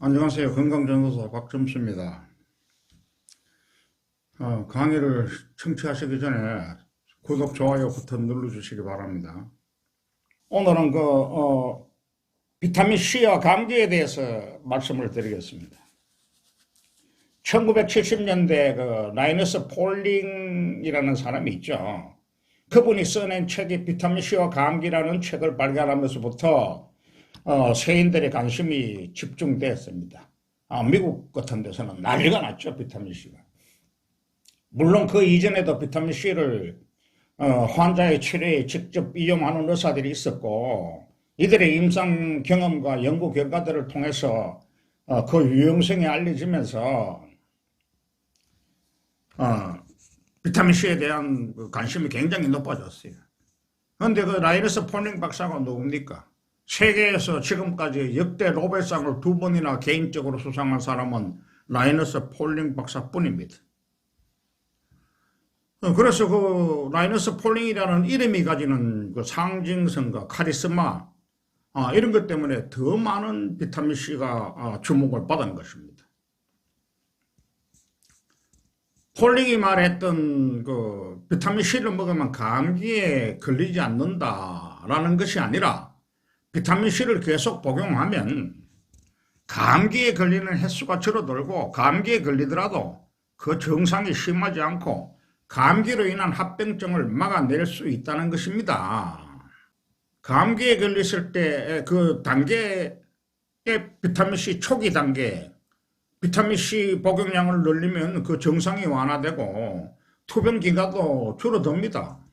안녕하세요. 건강전도사 박점수입니다. 강의를 청취하시기 전에 구독, 좋아요 버튼 눌러주시기 바랍니다. 오늘은 비타민C와 감기에 대해서 말씀을 드리겠습니다. 1970년대 라이너스 폴링이라는 사람이 있죠. 그분이 써낸 책이 비타민C와 감기라는 책을 발간하면서부터 세인들의 관심이 집중됐습니다. 미국 같은 데서는 난리가 났죠, 비타민C가. 물론 그 이전에도 비타민C를 환자의 치료에 직접 이용하는 의사들이 있었고, 이들의 임상 경험과 연구 결과들을 통해서 그 유용성이 알려지면서 비타민C에 대한 관심이 굉장히 높아졌어요. 그런데 그 라이너스 폴링 박사가 누굽니까? 세계에서 지금까지 역대 노벨상을 2번이나 개인적으로 수상한 사람은 라이너스 폴링 박사뿐입니다. 그래서 그 라이너스 폴링이라는 이름이 가지는 그 상징성과 카리스마, 이런 것 때문에 더 많은 비타민C가 주목을 받은 것입니다. 폴링이 말했던 그 비타민C를 먹으면 감기에 걸리지 않는다라는 것이 아니라 비타민C를 계속 복용하면 감기에 걸리는 횟수가 줄어들고, 감기에 걸리더라도 그 증상이 심하지 않고 감기로 인한 합병증을 막아낼 수 있다는 것입니다. 감기에 걸렸을 때 그 단계의 비타민C 초기 단계, 비타민C 복용량을 늘리면 그 증상이 완화되고 투병 기간도 줄어듭니다.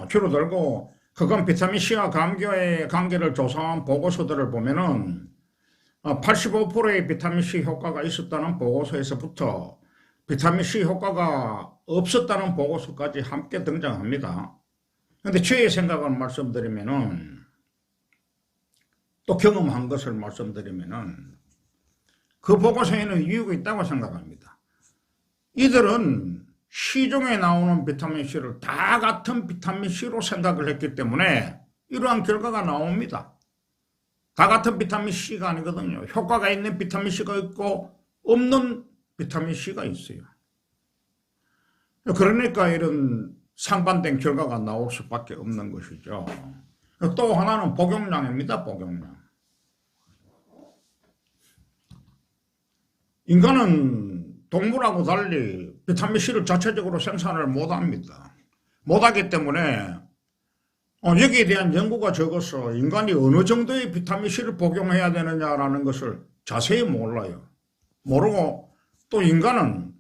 줄어들고, 그건 비타민C와 감기와의 관계를 조사한 보고서들을 보면은 85%의 비타민C 효과가 있었다는 보고서에서부터 비타민C 효과가 없었다는 보고서까지 함께 등장합니다. 그런데 저의 생각을 말씀드리면은, 또 경험한 것을 말씀드리면은, 그 보고서에는 이유가 있다고 생각합니다. 이들은 시중에 나오는 비타민C를 다 같은 비타민C로 생각을 했기 때문에 이러한 결과가 나옵니다. 다 같은 비타민C가 아니거든요. 효과가 있는 비타민C가 있고 없는 비타민C가 있어요. 그러니까 이런 상반된 결과가 나올 수밖에 없는 것이죠. 또 하나는 복용량입니다. 복용량. 인간은 동물하고 달리 비타민C를 자체적으로 생산을 못합니다. 못하기 때문에 여기에 대한 연구가 적어서 인간이 어느 정도의 비타민C를 복용해야 되느냐라는 것을 자세히 몰라요. 모르고, 또 인간은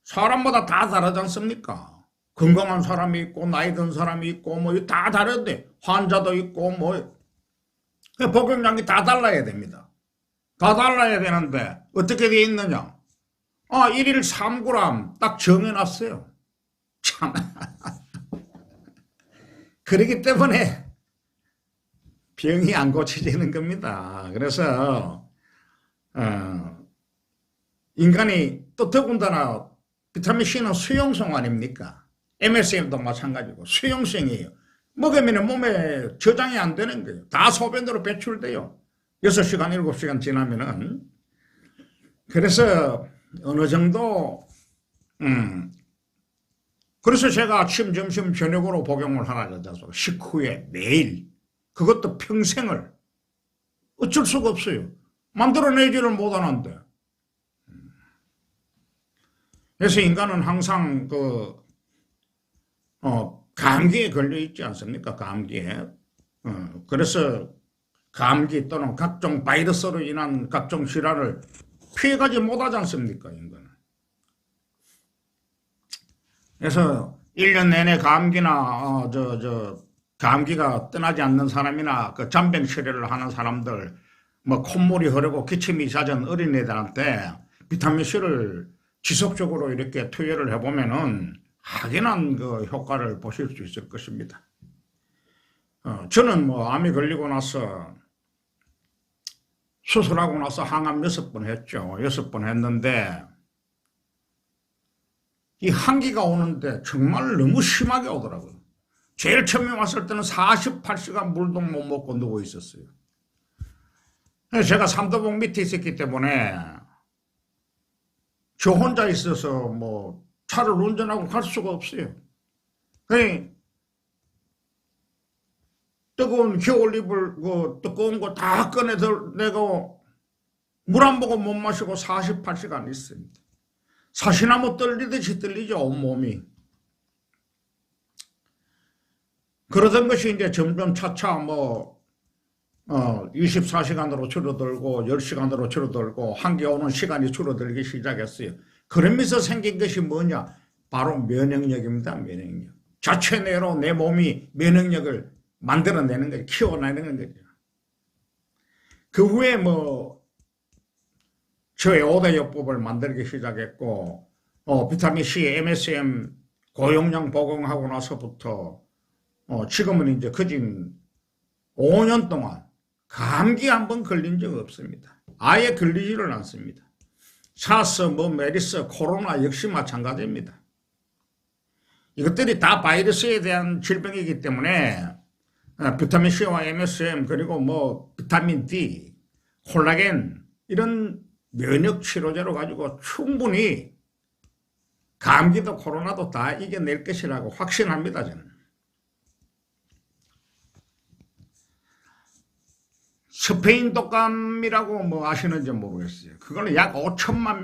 사람마다 다 다르지 않습니까? 건강한 사람이 있고 나이 든 사람이 있고 다 다른데, 환자도 있고 복용량이 다 달라야 됩니다. 다 달라야 되는데 어떻게 되어 있느냐? 1일 3g 딱 정해놨어요. 참. 그렇기 때문에 병이 안 고쳐지는 겁니다. 그래서 인간이 또 더군다나 비타민C는 수용성 아닙니까? MSM도 마찬가지고 수용성이에요. 먹으면 몸에 저장이 안 되는 거예요. 다 소변으로 배출돼요. 6시간, 7시간 지나면은. 그래서 어느 정도, 그래서 제가 아침, 점심, 저녁으로 복용을 하라고 식후에 매일, 그것도 평생을, 어쩔 수가 없어요. 만들어내지를 못하는데. 그래서 인간은 항상 감기에 걸려 있지 않습니까? 감기에. 그래서 감기 또는 각종 바이러스로 인한 각종 질환을 피해가지 못하지 않습니까, 인간은. 그래서 1년 내내 감기나, 감기가 떠나지 않는 사람이나 그 잔병 치료를 하는 사람들, 콧물이 흐르고 기침이 잦은 어린애들한테 비타민C를 지속적으로 이렇게 투여를 해보면은 확연한 그 효과를 보실 수 있을 것입니다. 저는 암이 걸리고 나서 수술하고 나서 항암 6번 했죠. 6번 했는데 이 한기가 오는데 정말 너무 심하게 오더라고요. 제일 처음에 왔을 때는 48시간 물도 못 먹고 누워 있었어요. 제가 삼도봉 밑에 있었기 때문에 저 혼자 있어서 뭐 차를 운전하고 갈 수가 없어요. 뜨거운 겨울이불 뜨거운 거 다 꺼내내고 물 한 모금 못 마시고 48시간 있습니다. 사시나무 떨리듯이 떨리죠, 온몸이. 그러던 것이 이제 점점 차차 24시간으로 줄어들고 10시간으로 줄어들고 한개 오는 시간이 줄어들기 시작했어요. 그러면서 생긴 것이 뭐냐? 바로 면역력입니다. 면역력. 자체 내로 내 몸이 면역력을 만들어내는 거죠. 키워내는 거죠. 그 후에 저의 5대 요법을 만들기 시작했고 비타민C, MSM 고용량 복용하고 나서부터 지금은 이제 거진 5년 동안 감기 한 번 걸린 적 없습니다. 아예 걸리지를 않습니다. 사스, 메리스, 코로나 역시 마찬가지입니다. 이것들이 다 바이러스에 대한 질병이기 때문에 비타민C와 MSM 그리고 비타민 D, 콜라겐 이런 면역 치료제로 가지고 충분히 감기도 코로나도 다 이겨낼 것이라고 확신합니다. 저는. 스페인 독감이라고 아시는지 모르겠어요. 그거는 약 5천만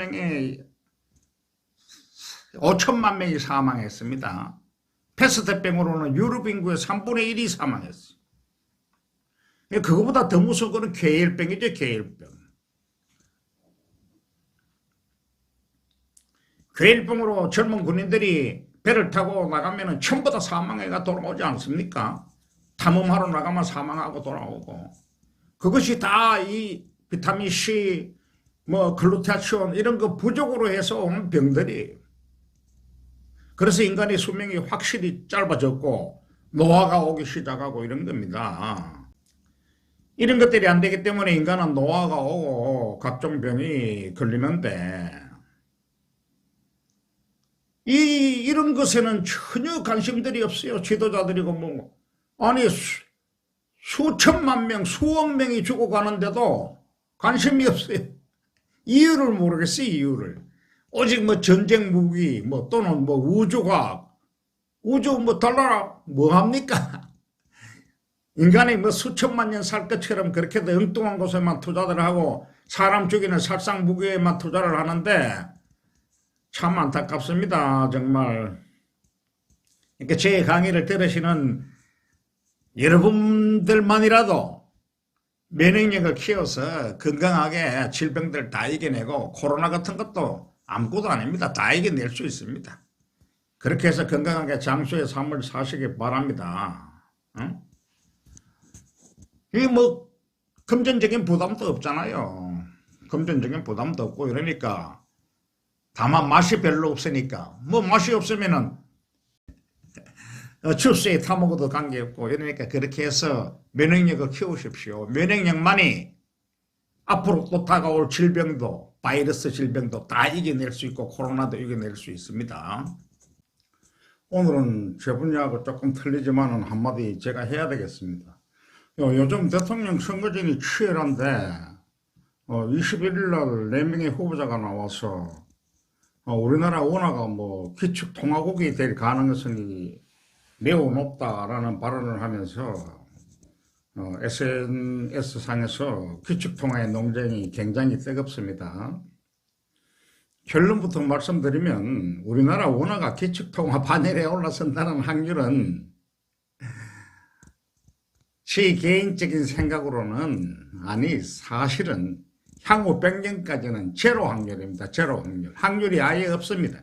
명이 사망했습니다. 패스트병으로는 유럽 인구의 3분의 1이 사망했어요. 그거보다 더 무서운 거는 계열병이죠, 계열병. 계열병으로 젊은 군인들이 배를 타고 나가면 전부 다 사망해가 돌아오지 않습니까? 탐험하러 나가면 사망하고 돌아오고. 그것이 다 이 비타민C, 글루타치온 이런 거 부족으로 해서 온 병들이에요. 그래서 인간의 수명이 확실히 짧아졌고 노화가 오기 시작하고 이런 겁니다. 이런 것들이 안 되기 때문에 인간은 노화가 오고 각종 병이 걸리는데 이런 것에는 전혀 관심들이 없어요. 지도자들이고 아니 수천만 명, 수억 명이 죽어가는데도 관심이 없어요. 이유를 모르겠어요, 이유를. 오직 전쟁 무기, 또는 우주과학, 우주 달라라, 뭐합니까? 인간이 수천만 년 살 것처럼 그렇게 엉뚱한 곳에만 투자를 하고 사람 죽이는 살상 무기에만 투자를 하는데 참 안타깝습니다, 정말. 그러니까 제 강의를 들으시는 여러분들만이라도 면역력을 키워서 건강하게 질병들 다 이겨내고 코로나 같은 것도 아무것도 아닙니다. 다 이겨낼 수 있습니다. 그렇게 해서 건강하게 장수의 삶을 사시기 바랍니다. 응? 이게 금전적인 부담도 없잖아요. 금전적인 부담도 없고 이러니까 다만 맛이 별로 없으니까 맛이 없으면은 출세에 타먹어도 관계없고 이러니까 그렇게 해서 면역력을 키우십시오. 면역력만이 앞으로 또 다가올 질병도 바이러스 질병도 다 이겨낼 수 있고 코로나도 이겨낼 수 있습니다. 오늘은 제 분야하고 조금 틀리지만 한마디 제가 해야 되겠습니다. 요즘 대통령 선거전이 치열한데 21일 날 4명의 후보자가 나와서 우리나라 원화가 기축통화국이 될 가능성이 매우 높다라는 발언을 하면서 SNS상에서 기축통화의 논쟁이 굉장히 뜨겁습니다. 결론부터 말씀드리면 우리나라 원화가 기축통화 반열에 올라선다는 확률은 제 개인적인 생각으로는 사실은 향후 100년까지는 제로 확률입니다. 제로 확률. 확률이 아예 없습니다.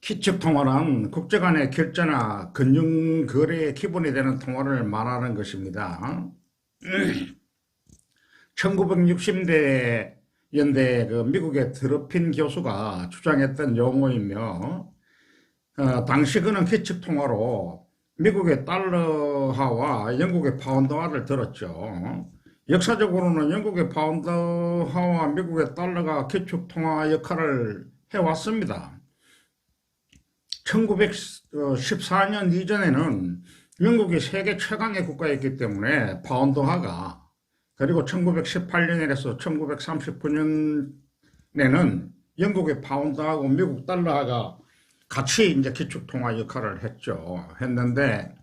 기축통화는 국제 간의 결제나 금융거래의 기본이 되는 통화를 말하는 것입니다. 1960년대 미국의 드러핀 교수가 주장했던 용어이며 당시 그는 기축통화로 미국의 달러화와 영국의 파운드화를 들었죠. 역사적으로는 영국의 파운드화와 미국의 달러가 기축통화 역할을 해왔습니다. 1914년 이전에는 영국이 세계 최강의 국가였기 때문에 파운드화가 그리고 1918년에서 1939년에는 영국의 파운드하고 미국 달러가 같이 이제 기축통화 역할을 했는데,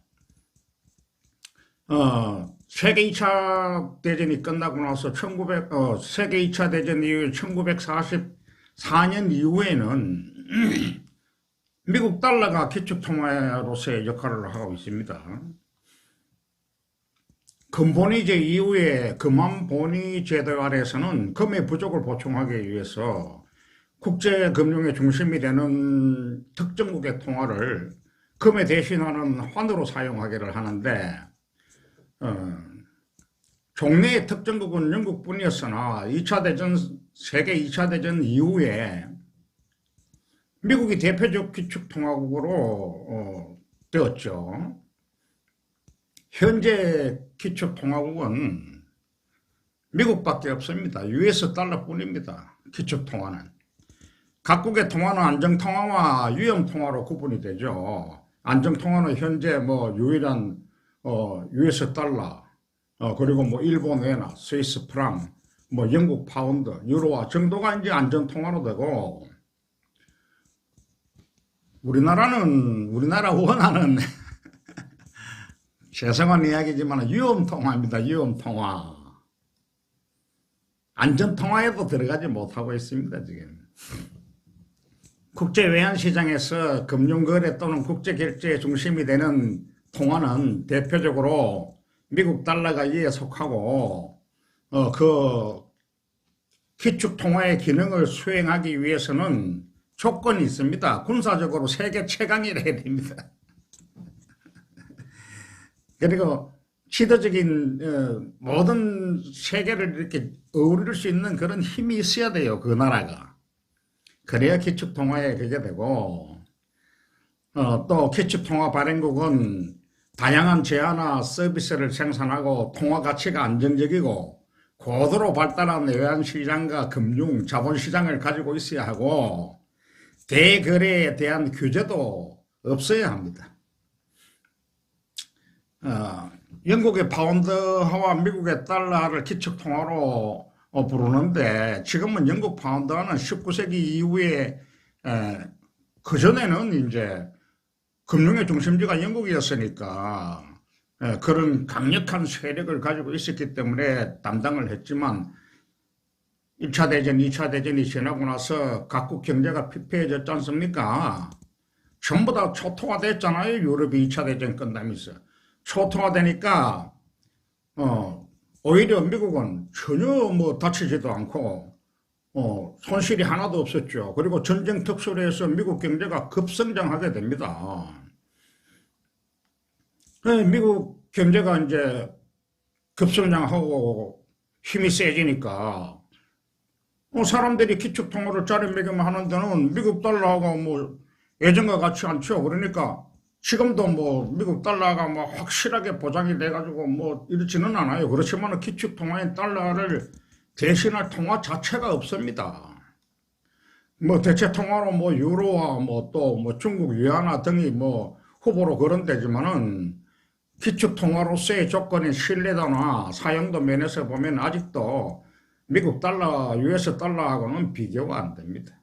세계 2차 대전이 끝나고 나서 세계 2차 대전 이후 1944년 이후에는 미국 달러가 기축통화로서의 역할을 하고 있습니다. 금본위제 이후에 금환본위 제도 아래에서는 금의 부족을 보충하기 위해서 국제금융의 중심이 되는 특정국의 통화를 금에 대신하는 환으로 사용하기를 하는데, 종래의 특정국은 영국뿐이었으나 세계 2차 대전 이후에 미국이 대표적 기축통화국으로 되었죠. 현재 기축통화국은 미국밖에 없습니다. US 달러뿐입니다. 기축통화는. 각국의 통화는 안정통화와 위험통화로 구분이 되죠. 안정통화는 현재 유일한 US 달러, 그리고 일본 엔화, 스위스 프랑, 영국 파운드, 유로화 정도가 이제 안정통화로 되고, 우리나라 원화는 죄송한 이야기지만 위험통화입니다. 위험통화. 안전통화에도 들어가지 못하고 있습니다. 지금. 국제외환시장에서 금융거래 또는 국제결제의 중심이 되는 통화는 대표적으로 미국 달러가 이에 속하고, 그 기축통화의 기능을 수행하기 위해서는 조건이 있습니다. 군사적으로 세계 최강이라 해야 됩니다. 그리고 지도적인 모든 세계를 이렇게 어우릴 수 있는 그런 힘이 있어야 돼요. 그 나라가. 그래야 기축통화에 그게 되고, 또 기축통화 발행국은 다양한 제화나 서비스를 생산하고 통화 가치가 안정적이고 고도로 발달한 외환시장과 금융, 자본시장을 가지고 있어야 하고 대거래에 대한 규제도 없어야 합니다. 영국의 파운드화와 미국의 달러를 기축통화로 부르는데, 지금은 영국 파운드화는 19세기 이후에 그전에는 이제 금융의 중심지가 영국이었으니까 그런 강력한 세력을 가지고 있었기 때문에 담당을 했지만, 1차 대전, 2차 대전이 지나고 나서 각국 경제가 피폐해졌지 않습니까? 전부 다 초토화됐잖아요. 유럽이 2차 대전 끝나면서. 초토화되니까 오히려 미국은 전혀 다치지도 않고 손실이 하나도 없었죠. 그리고 전쟁 특수로 해서 미국 경제가 급성장하게 됩니다. 미국 경제가 이제 급성장하고 힘이 세지니까 사람들이 기축통화를 자리매김 하는 데는 미국 달러하고 예전과 같지 않죠. 그러니까 지금도 미국 달러가 확실하게 보장이 돼가지고 이렇지는 않아요. 그렇지만 기축통화인 달러를 대신할 통화 자체가 없습니다. 대체 통화로 유로화 또 중국 위안화 등이 후보로 거론되지만은 기축통화로서의 조건인 신뢰도나 사용도 면에서 보면 아직도 미국 달러, US 달러하고는 비교가 안 됩니다.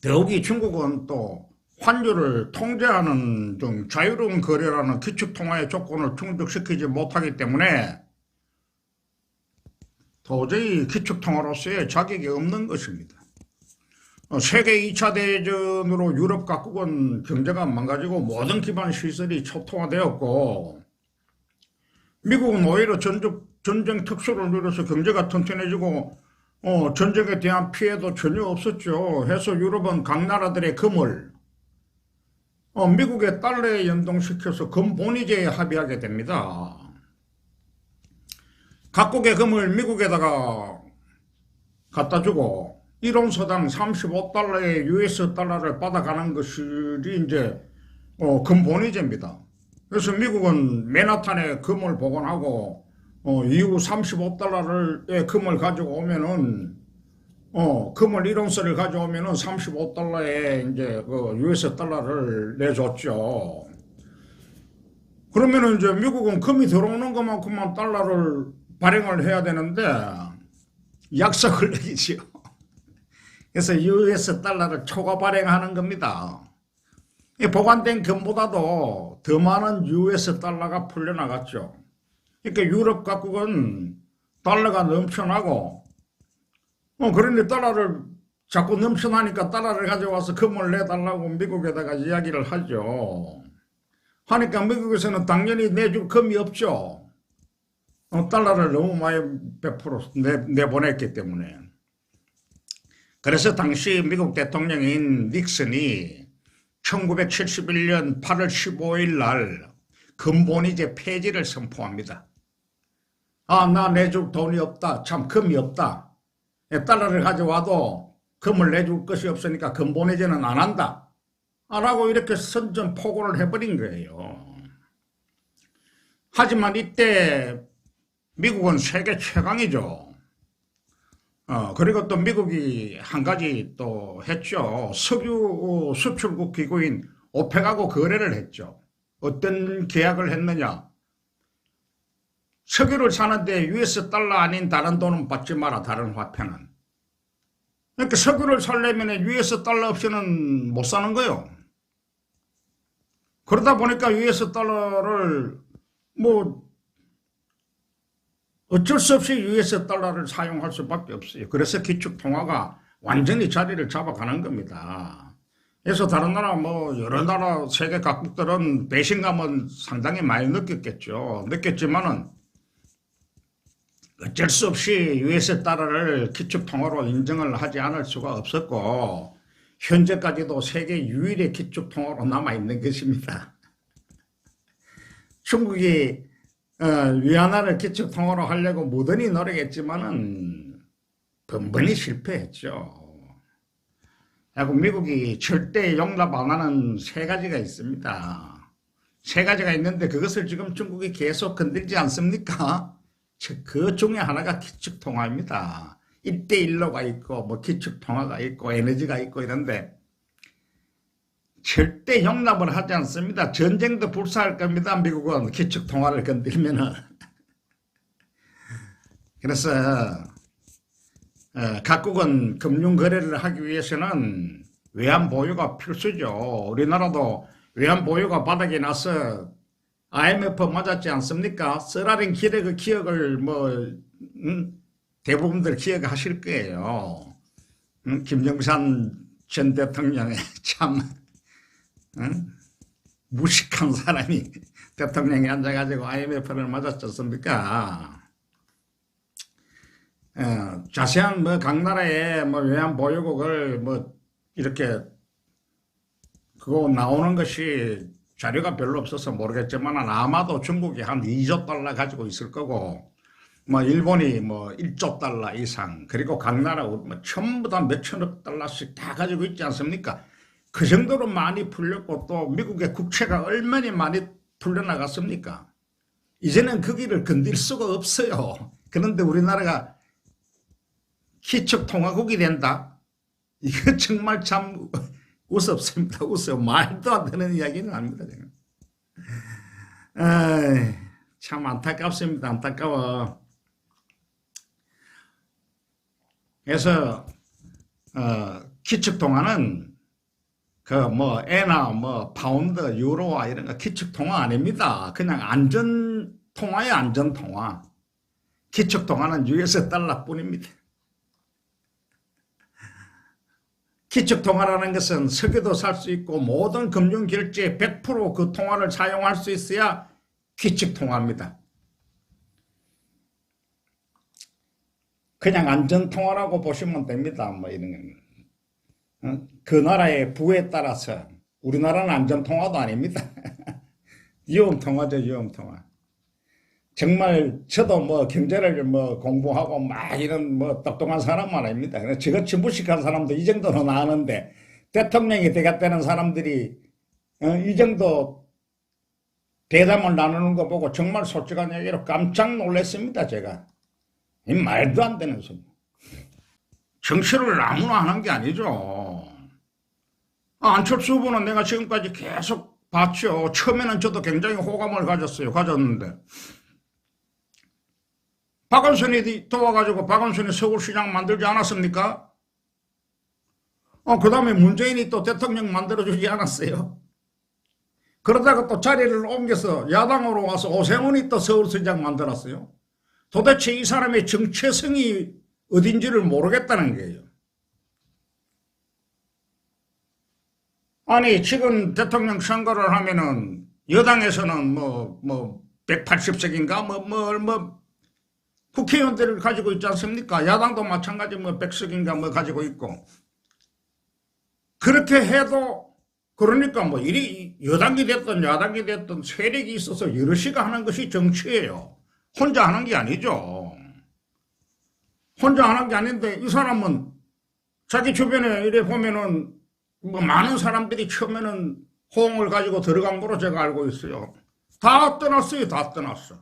더욱이 중국은 또 환율을 통제하는 좀 자유로운 거래라는 기축통화의 조건을 충족시키지 못하기 때문에 도저히 기축통화로서의 자격이 없는 것입니다. 세계 2차 대전으로 유럽 각국은 경제가 망가지고 모든 기반 시설이 초토화되었고, 미국은 오히려 전쟁 특수를 누려서 경제가 튼튼해지고 전쟁에 대한 피해도 전혀 없었죠. 해서 유럽은 각 나라들의 금을 미국의 달러에 연동시켜서 금본위제에 합의하게 됩니다. 각국의 금을 미국에다가 갖다 주고 1온서당 35달러의 US 달러를 받아가는 것이 이제 금본위제입니다. 그래서 미국은 맨하탄에 금을 보관하고 이후 35달러의 금을 가지고 오면은 금을 1온스를 가져오면은 35달러에 이제 US 달러를 내줬죠. 그러면은 이제 미국은 금이 들어오는 것만큼만 달러를 발행을 해야 되는데 약속을 내리지요. 그래서 US 달러를 초과 발행하는 겁니다. 보관된 금보다도 더 많은 US 달러가 풀려나갔죠. 그러니까 유럽 각국은 달러가 넘쳐나고 그러니 달러를 자꾸 넘쳐나니까 달러를 가져와서 금을 내달라고 미국에다가 이야기를 하죠. 하니까 미국에서는 당연히 내줄 금이 없죠. 달러를 너무 많이 내보냈기 때문에. 그래서 당시 미국 대통령인 닉슨이 1971년 8월 15일 날 금본위제 폐지를 선포합니다. 나 내줄 돈이 없다. 참 금이 없다. 달러를 가져와도 금을 내줄 것이 없으니까 금본위제는 안 한다. 라고 이렇게 선전포고를 해버린 거예요. 하지만 이때 미국은 세계 최강이죠. 그리고 또 미국이 한 가지 또 했죠. 석유 수출국 기구인 오펙하고 거래를 했죠. 어떤 계약을 했느냐. 석유를 사는데 US 달러 아닌 다른 돈은 받지 마라. 다른 화폐는. 그러니까 석유를 사려면 US 달러 없이는 못 사는 거예요. 그러다 보니까 US 달러를 어쩔 수 없이 US 달러를 사용할 수밖에 없어요. 그래서 기축통화가 완전히 자리를 잡아가는 겁니다. 그래서 다른 나라 여러 나라 세계 각국들은 배신감은 상당히 많이 느꼈겠죠. 느꼈지만은 어쩔 수 없이 US 달러를 기축통화로 인정을 하지 않을 수가 없었고 현재까지도 세계 유일의 기축통화로 남아있는 것입니다. 중국이 위안화를 기축통화로 하려고 무던히 노력했지만은 번번이 실패했죠. 그리고 미국이 절대 용납 안 하는 세 가지가 있습니다. 세 가지가 있는데 그것을 지금 중국이 계속 건들지 않습니까? 그 중에 하나가 기축통화입니다. 1대1로가 있고 기축통화가 있고 에너지가 있고 이런데 절대 용납을 하지 않습니다. 전쟁도 불사할 겁니다. 미국은 기축통화를 건들면은. 그래서 각국은 금융거래를 하기 위해서는 외환보유가 필수죠. 우리나라도 외환보유가 바닥이 나서 IMF 맞았지 않습니까? 쓰라린 기억을 대부분들 기억하실 거예요. 김정산 전 대통령의 참 무식한 사람이 대통령이 앉아가지고 IMF를 맞았지 않습니까? 자세한 각 나라의 외환 보유국을 이렇게 그거 나오는 것이 자료가 별로 없어서 모르겠지만 아마도 중국이 한 2조 달러 가지고 있을 거고 일본이 1조 달러 이상 그리고 각 나라 전부 다 몇천억 달러씩 다 가지고 있지 않습니까? 그 정도로 많이 풀렸고 또 미국의 국채가 얼마나 많이 풀려나갔습니까? 이제는 거기를 건들 수가 없어요. 그런데 우리나라가 기축통화국이 된다? 이거 정말 참 우습습니다. 웃어요. 말도 안 되는 이야기는 아닙니다. 참 안타깝습니다. 안타까워. 그래서 기축통화는 엔화, 파운드, 유로화 이런 거 기축통화 아닙니다. 그냥 안전통화예요. 안전통화. 기축통화는 US 달러뿐입니다. 기축통화라는 것은 석유도 살 수 있고 모든 금융결제 100% 통화를 사용할 수 있어야 기축통화입니다. 그냥 안전통화라고 보시면 됩니다. 이런 건. 그 나라의 부에 따라서 우리나라는 안전통화도 아닙니다. 위험통화죠. 위험통화. 정말 저도 경제를 공부하고 이런 똑똑한 사람은 아닙니다. 저같이 무식한 사람도 이 정도는 아는데 대통령이 되겠다는 사람들이 이 정도 대담을 나누는 거 보고 정말 솔직한 얘기로 깜짝 놀랐습니다. 제가. 이 말도 안 되는 소리. 정치를 아무나 하는 게 아니죠. 안철수 후보는 내가 지금까지 계속 봤죠. 처음에는 저도 굉장히 호감을 가졌는데 박원순이 도와가지고 박원순이 서울시장 만들지 않았습니까? 그 다음에 문재인이 또 대통령 만들어주지 않았어요? 그러다가 또 자리를 옮겨서 야당으로 와서 오세훈이 또 서울시장 만들었어요. 도대체 이 사람의 정체성이 어딘지를 모르겠다는 거예요. 아니 지금 대통령 선거를 하면은 여당에서는 180석인가 국회의원들을 가지고 있지 않습니까? 야당도 마찬가지 100석인가 가지고 있고. 그렇게 해도 그러니까 이리 여당이 됐든 야당이 됐든 세력이 있어서 여럿이가 하는 것이 정치예요. 혼자 하는 게 아니죠. 혼자 하는 게 아닌데 이 사람은 자기 주변에 이래 보면은 많은 사람들이 처음에는 호응을 가지고 들어간 거로 제가 알고 있어요. 다 떠났어요. 다 떠났어.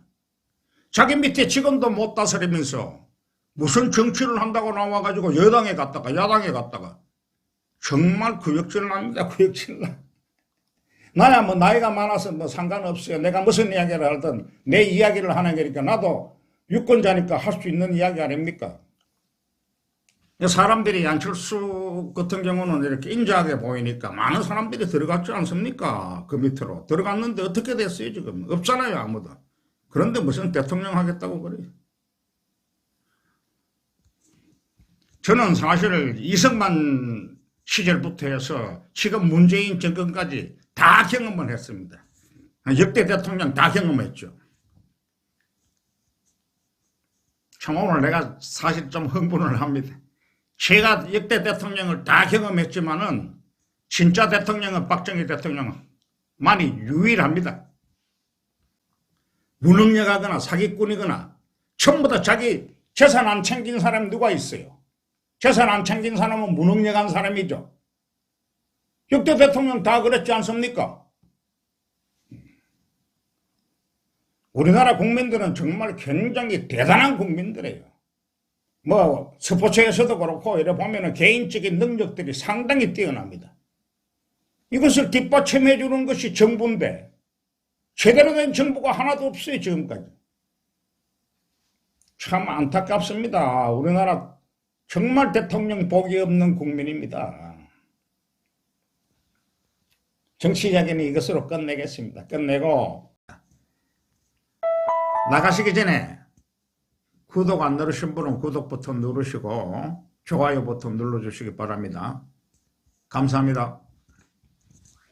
자기 밑에 직원도 못 다스리면서 무슨 정치를 한다고 나와가지고 여당에 갔다가 야당에 갔다가 정말 구역질 납니다. 구역질 나. 나야 나이가 많아서 상관없어요. 내가 무슨 이야기를 하든 내 이야기를 하는 거니까 나도 유권자니까 할 수 있는 이야기 아닙니까? 사람들이 안철수 같은 경우는 이렇게 인자하게 보이니까 많은 사람들이 들어갔지 않습니까? 그 밑으로. 들어갔는데 어떻게 됐어요 지금? 없잖아요 아무도. 그런데 무슨 대통령 하겠다고 그래요. 저는 사실 이승만 시절부터 해서 지금 문재인 정권까지 다 경험을 했습니다. 역대 대통령 다 경험했죠. 참 오늘 내가 사실 좀 흥분을 합니다. 제가 역대 대통령을 다 경험했지만은 진짜 대통령은 박정희 대통령만이 유일합니다. 무능력하거나 사기꾼이거나 전부 다 자기 재산 안 챙긴 사람이 누가 있어요? 재산 안 챙긴 사람은 무능력한 사람이죠. 역대 대통령 다 그랬지 않습니까? 우리나라 국민들은 정말 굉장히 대단한 국민들이에요. 스포츠에서도 그렇고 이래 보면은 개인적인 능력들이 상당히 뛰어납니다. 이것을 뒷받침해 주는 것이 정부인데 제대로 된 정부가 하나도 없어요 지금까지. 참 안타깝습니다. 우리나라 정말 대통령 복이 없는 국민입니다. 정치 이야기는 이것으로 끝내겠습니다. 끝내고 나가시기 전에 구독 안 누르신 분은 구독 버튼 누르시고 좋아요 버튼 눌러주시기 바랍니다. 감사합니다.